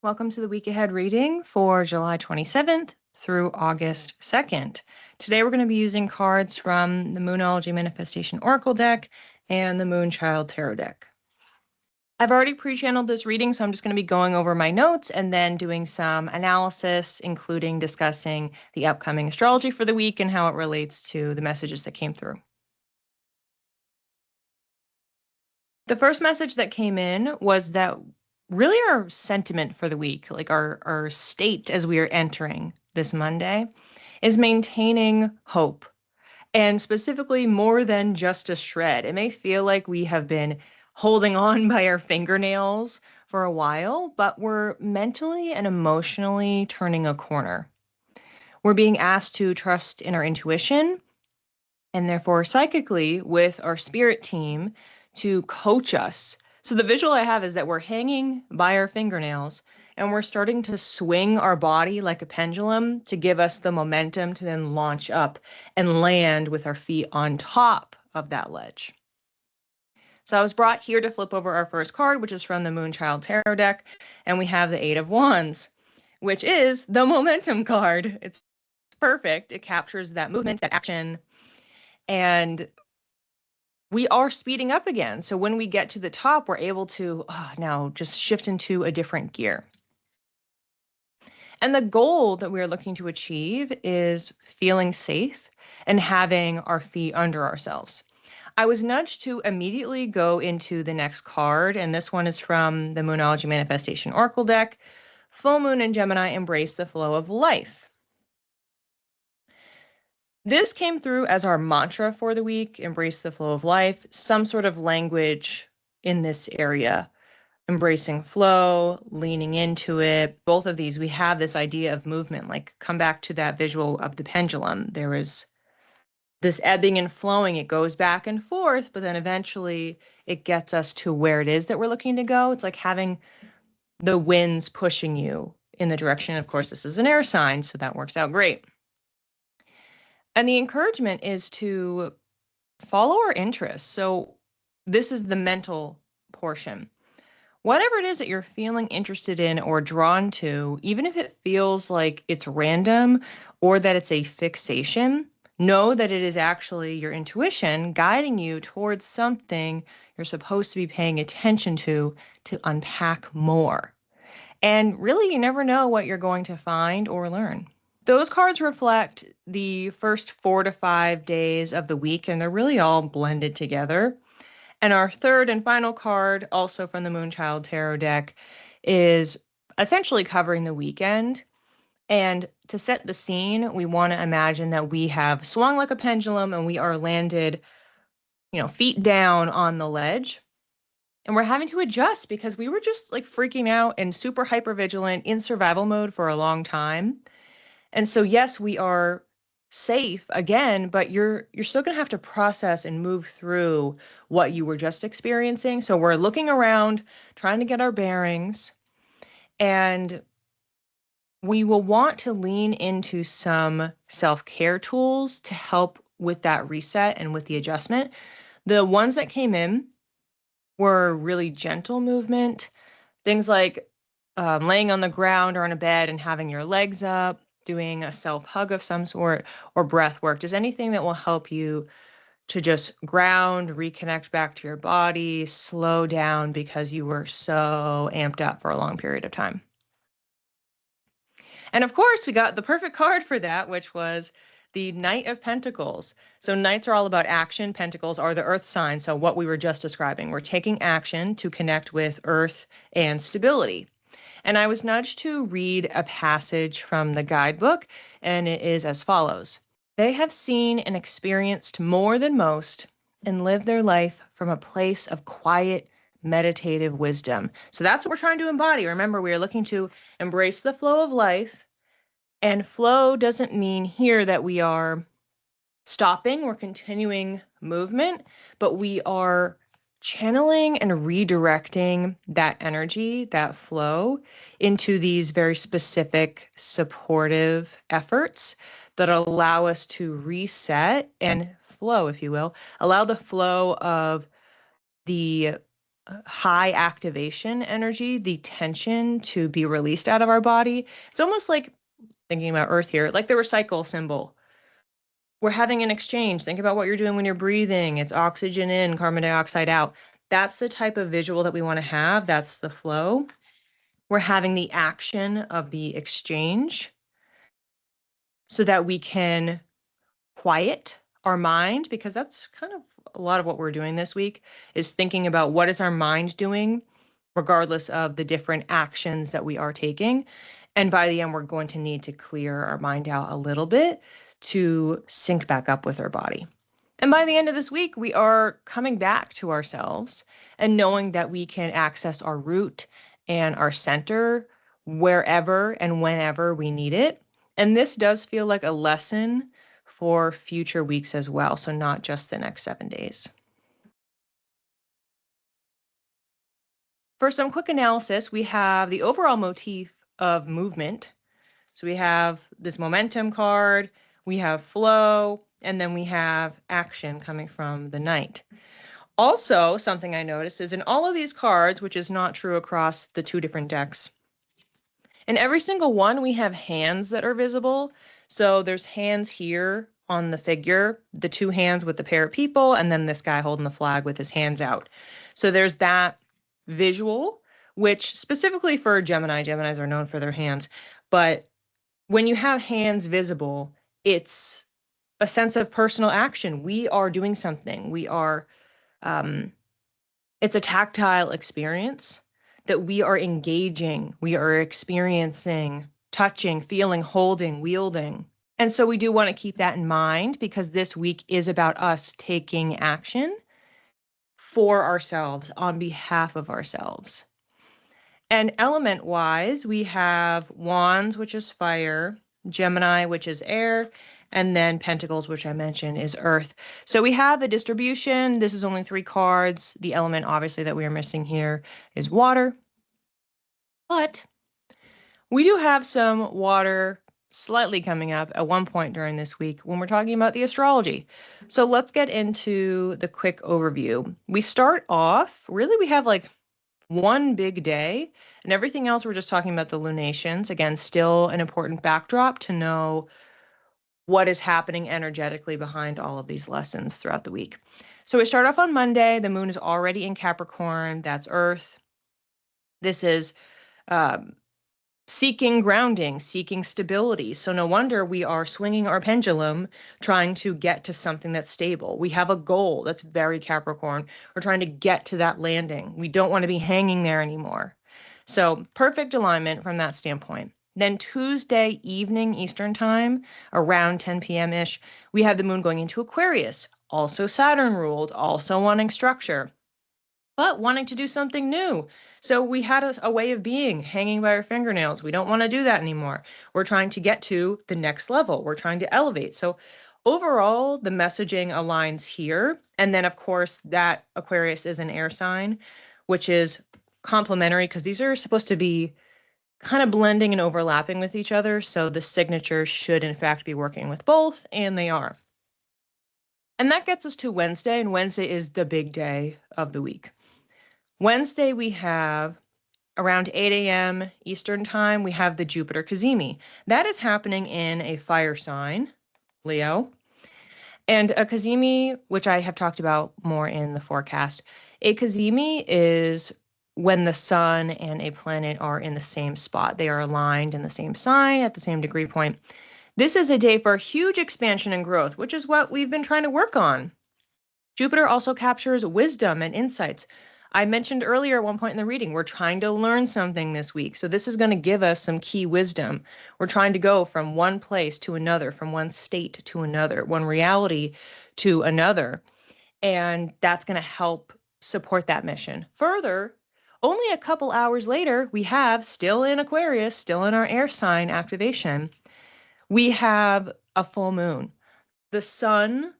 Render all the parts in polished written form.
Welcome to the week ahead reading for July 27th through August 2nd. Today we're going to be using cards from the Moonology Manifestation Oracle deck and the Moonchild Tarot deck. I've already pre-channeled this reading, so I'm just going to be going over my notes and then doing some analysis, including discussing the upcoming astrology for the week and how it relates to the messages that came through. The first message that came in was that really our sentiment for the week, like our state as we are entering this Monday, is maintaining hope. And specifically, more than just a shred. It may feel like we have been holding on by our fingernails for a while, but we're mentally and emotionally turning a corner. We're being asked to trust in our intuition and therefore psychically with our spirit team to coach us. So the visual I have is that we're hanging by our fingernails and we're starting to swing our body like a pendulum to give us the momentum to then launch up and land with our feet on top of that ledge. So I was brought here to flip over our first card, which is from the Moonchild Tarot deck, and we have the Eight of Wands, which is the momentum card. It's perfect. It captures that movement, that action, and we are speeding up again. So when we get to the top, we're able to now just shift into a different gear. And the goal that we're looking to achieve is feeling safe and having our feet under ourselves. I was nudged to immediately go into the next card, and this one is from the Moonology Manifestation Oracle deck. Full Moon in Gemini, embrace the flow of life. This came through as our mantra for the week, embrace the flow of life, some sort of language in this area, embracing flow, leaning into it. Both of these, we have this idea of movement, like come back to that visual of the pendulum. There is this ebbing and flowing. It goes back and forth, but then eventually it gets us to where it is that we're looking to go. It's like having the winds pushing you in the direction. Of course, this is an air sign, so that works out great. And the encouragement is to follow our interests. So this is the mental portion. Whatever it is that you're feeling interested in or drawn to, even if it feels like it's random or that it's a fixation, know that it is actually your intuition guiding you towards something you're supposed to be paying attention to unpack more. And really, you never know what you're going to find or learn. Those cards reflect the first 4 to 5 days of the week, and they're really all blended together. And our third and final card, also from the Moonchild Tarot deck, is essentially covering the weekend. And to set the scene, we want to imagine that we have swung like a pendulum and we are landed, feet down on the ledge. And we're having to adjust because we were just like freaking out and super hyper vigilant in survival mode for a long time. And so, yes, we are safe again, but you're still going to have to process and move through what you were just experiencing. So we're looking around, trying to get our bearings, and we will want to lean into some self-care tools to help with that reset and with the adjustment. The ones that came in were really gentle movement, things like laying on the ground or on a bed and having your legs up, doing a self-hug of some sort, or breath work, just anything that will help you to just ground, reconnect back to your body, slow down because you were so amped up for a long period of time. And of course, we got the perfect card for that, which was the Knight of Pentacles. So knights are all about action. Pentacles are the earth sign. So what we were just describing, we're taking action to connect with earth and stability. And I was nudged to read a passage from the guidebook, and it is as follows. They have seen and experienced more than most and live their life from a place of quiet, meditative wisdom. So that's what we're trying to embody. Remember, we are looking to embrace the flow of life, and flow doesn't mean here that we are stopping, we're continuing movement, but we are channeling and redirecting that energy, that flow, into these very specific supportive efforts that allow us to reset and flow, if you will, allow the flow of the high activation energy, the tension to be released out of our body. It's almost like thinking about Earth here, like the recycle symbol. We're having an exchange. Think about what you're doing when you're breathing. It's oxygen in, carbon dioxide out. That's the type of visual that we want to have. That's the flow. We're having the action of the exchange so that we can quiet our mind, because that's kind of a lot of what we're doing this week, is thinking about what is our mind doing regardless of the different actions that we are taking. And by the end, we're going to need to clear our mind out a little bit to sync back up with our body. And by the end of this week, we are coming back to ourselves and knowing that we can access our root and our center wherever and whenever we need it. And this does feel like a lesson for future weeks as well, so not just the next 7 days. For some quick analysis, we have the overall motif of movement. So we have this momentum card, we have flow, and then we have action coming from the knight. Also, something I noticed is in all of these cards, which is not true across the 2 different decks, in every single one, we have hands that are visible. So there's hands here on the figure, the 2 hands with the pair of people, and then this guy holding the flag with his hands out. So there's that visual, which specifically for Geminis are known for their hands. But when you have hands visible, it's a sense of personal action. We are doing something. We are, it's a tactile experience that we are engaging, we are experiencing, touching, feeling, holding, wielding. And so we do want to keep that in mind because this week is about us taking action for ourselves, on behalf of ourselves. And element-wise, we have Wands, which is fire, Gemini, which is air, and then Pentacles, which I mentioned, is earth. So we have a distribution. This is only 3 cards. The element, obviously, that we are missing here is water. But we do have some water slightly coming up at one point during this week when we're talking about the astrology. So let's get into the quick overview. We start off, really, we have like one big day, and everything else we're just talking about the lunations. Again, still an important backdrop to know what is happening energetically behind all of these lessons throughout the week. So we start off on Monday. The moon is already in Capricorn. That's Earth. This is seeking grounding, seeking stability. So no wonder we are swinging our pendulum, trying to get to something that's stable. We have a goal that's very Capricorn. We're trying to get to that landing. We don't want to be hanging there anymore. So perfect alignment from that standpoint. Then Tuesday evening Eastern time, around 10 p.m.-ish, we have the moon going into Aquarius, also Saturn ruled, also wanting structure, but wanting to do something new. So we had a way of being hanging by our fingernails. We don't want to do that anymore. We're trying to get to the next level. We're trying to elevate. So overall, the messaging aligns here. And then, of course, that Aquarius is an air sign, which is complementary because these are supposed to be kind of blending and overlapping with each other. So the signature should, in fact, be working with both, and they are. And that gets us to Wednesday, and Wednesday is the big day of the week. Wednesday, we have around 8 a.m. Eastern time, we have the Jupiter Cazimi. That is happening in a fire sign, Leo. And a Cazimi, which I have talked about more in the forecast, a Cazimi is when the sun and a planet are in the same spot. They are aligned in the same sign at the same degree point. This is a day for huge expansion and growth, which is what we've been trying to work on. Jupiter also captures wisdom and insights. I mentioned earlier at one point in the reading, we're trying to learn something this week. So this is going to give us some key wisdom. We're trying to go from one place to another, from one state to another, one reality to another. And that's going to help support that mission. Further, only a couple hours later, we have, still in Aquarius, still in our air sign activation, we have a full moon. The sun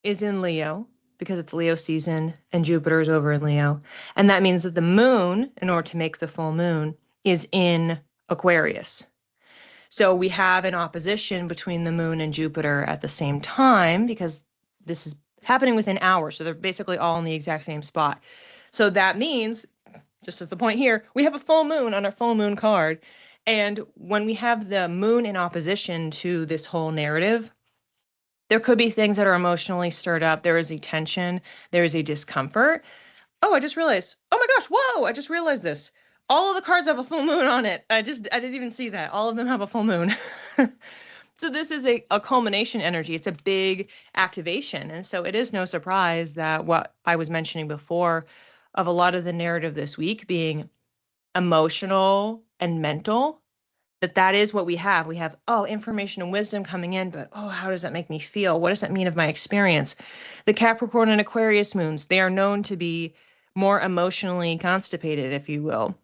is in Leo, because it's Leo season and Jupiter is over in Leo. And that means that the moon, in order to make the full moon, is in Aquarius. So we have an opposition between the moon and Jupiter at the same time because this is happening within hours. So they're basically all in the exact same spot. So that means, just as the point here, we have a full moon on our full moon card. And when we have the moon in opposition to this whole narrative, there could be things that are emotionally stirred up. There is a tension, there is a discomfort. Oh, I just realized. Oh my gosh, whoa, I just realized this. All of the cards have a full moon on it. I didn't even see that. All of them have a full moon. So this is a culmination energy. It's a big activation. And so it is no surprise that what I was mentioning before of a lot of the narrative this week being emotional and mental, that is what we have. We have, oh, information and wisdom coming in, but oh, how does that make me feel? What does that mean of my experience? The Capricorn and Aquarius moons, they are known to be more emotionally constipated, if you will.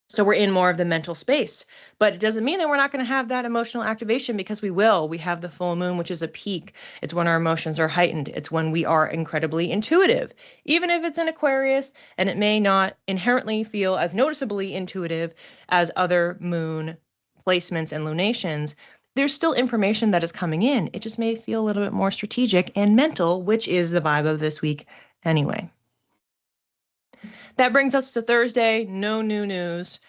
So we're in more of the mental space, but it doesn't mean that we're not going to have that emotional activation, because we will. We have the full moon, which is a peak. It's when our emotions are heightened. It's when we are incredibly intuitive, even if it's in Aquarius, and it may not inherently feel as noticeably intuitive as other moon placements and lunations. There's still information that is coming in. It just may feel a little bit more strategic and mental, which is the vibe of this week anyway. That brings us to Thursday, no new news.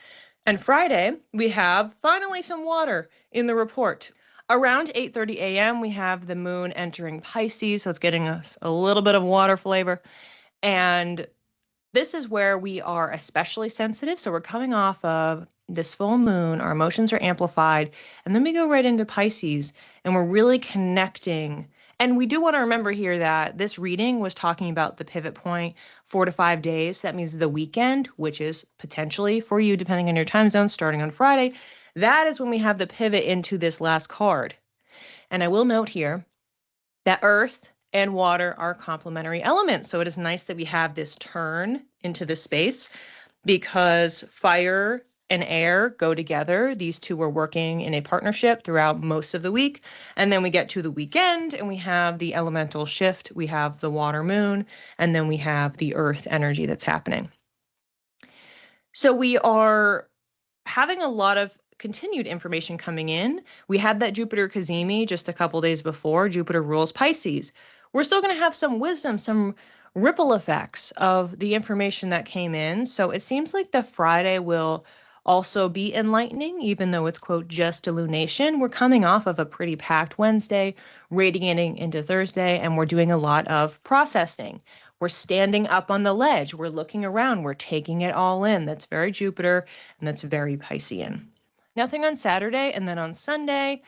And Friday, we have finally some water in the report. Around 8:30 a.m., we have the moon entering Pisces, so it's getting us a little bit of water flavor. And this is where we are especially sensitive. So we're coming off of this full moon, our emotions are amplified, and then we go right into Pisces, and we're really connecting. And we do want to remember here that this reading was talking about the pivot point 4 to 5 days. That means the weekend, which is potentially for you, depending on your time zone, starting on Friday. That is when we have the pivot into this last card. And I will note here that earth and water are complementary elements. So it is nice that we have this turn into this space, because fire and air go together. These two are working in a partnership throughout most of the week. And then we get to the weekend and we have the elemental shift. We have the water moon, and then we have the earth energy that's happening. So we are having a lot of continued information coming in. We had that Jupiter Cazimi just a couple days before. Jupiter rules Pisces. We're still going to have some wisdom, some ripple effects of the information that came in. So it seems like the Friday will also be enlightening, even though it's, quote, just a lunation. We're coming off of a pretty packed Wednesday, radiating into Thursday, and we're doing a lot of processing. We're standing up on the ledge. We're looking around. We're taking it all in. That's very Jupiter, and that's very Piscean. Nothing on Saturday, and then on Sunday,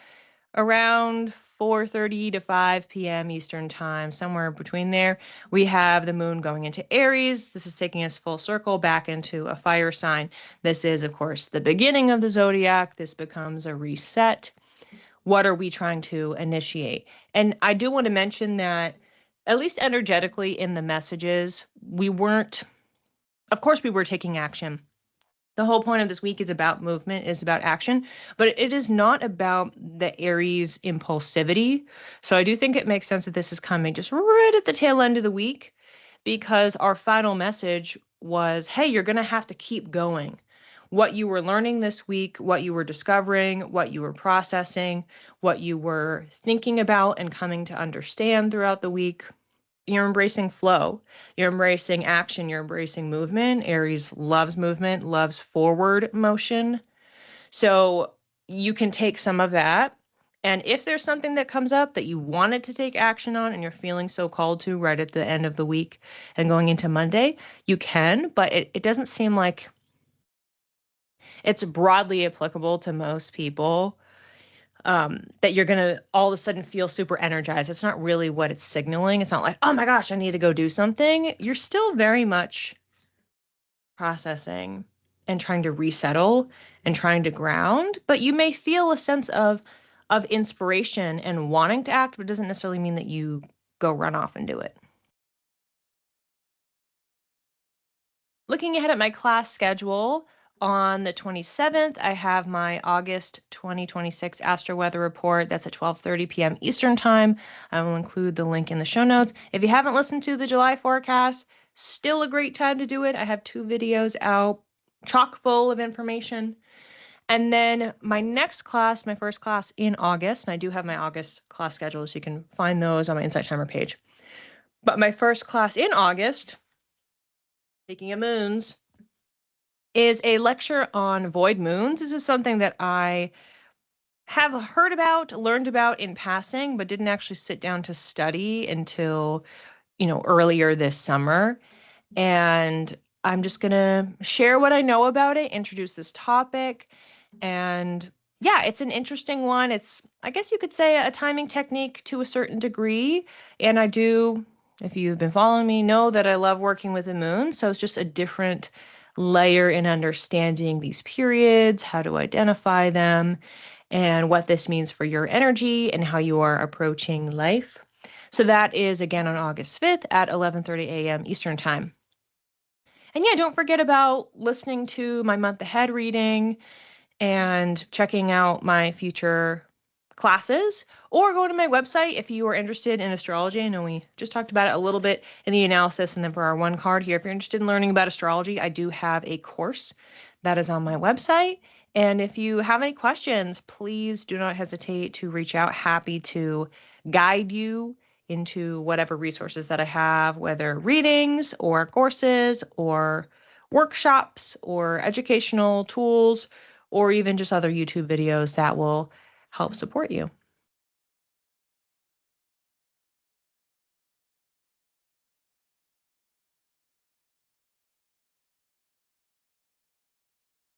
around 4:30 to 5 p.m. Eastern time, somewhere between there, we have the moon going into Aries. This is taking us full circle back into a fire sign. This is, of course, the beginning of the zodiac. This becomes a reset. What are we trying to initiate? And I do want to mention that, at least energetically in the messages, we weren't, of course, we were taking action. The whole point of this week is about movement, is about action, but it is not about the Aries impulsivity. So I do think it makes sense that this is coming just right at the tail end of the week, because our final message was, hey, you're going to have to keep going. What you were learning this week, what you were discovering, what you were processing, what you were thinking about and coming to understand throughout the week, you're embracing flow, you're embracing action, you're embracing movement. Aries loves movement, loves forward motion. So you can take some of that. And if there's something that comes up that you wanted to take action on and you're feeling so called to right at the end of the week and going into Monday, you can, but it doesn't seem like it's broadly applicable to most people. That you're going to all of a sudden feel super energized. It's not really what it's signaling. It's not like, oh my gosh, I need to go do something. You're still very much processing and trying to resettle and trying to ground, but you may feel a sense of inspiration and wanting to act, but it doesn't necessarily mean that you go run off and do it. Looking ahead at my class schedule, on the 27th, I have my August 2026 Astro Weather Report. That's at 12:30 p.m. Eastern Time. I will include the link in the show notes. If you haven't listened to the July forecast, still a great time to do it. I have 2 videos out, chock full of information. And then my next class, my first class in August, and I do have my August class schedule, so you can find those on my Insight Timer page. But my first class in August Speaking of moons, is a lecture on void moons. This is something that I have heard about, learned about in passing, but didn't actually sit down to study until, earlier this summer. And I'm just going to share what I know about it, introduce this topic. And yeah, it's an interesting one. It's, I guess you could say, a timing technique to a certain degree. And I do, if you've been following me, know that I love working with the moon. So it's just a different layer in understanding these periods, how to identify them, and what this means for your energy and how you are approaching life. So that is again on August 5th at 11:30 a.m. Eastern Time. And yeah, don't forget about listening to my month ahead reading and checking out my future classes, or go to my website if you are interested in astrology. I know we just talked about it a little bit in the analysis, and then for our one card here, if you're interested in learning about astrology, I do have a course that is on my website. And if you have any questions, please do not hesitate to reach out. Happy to guide you into whatever resources that I have, whether readings or courses or workshops or educational tools, or even just other YouTube videos that will help support you.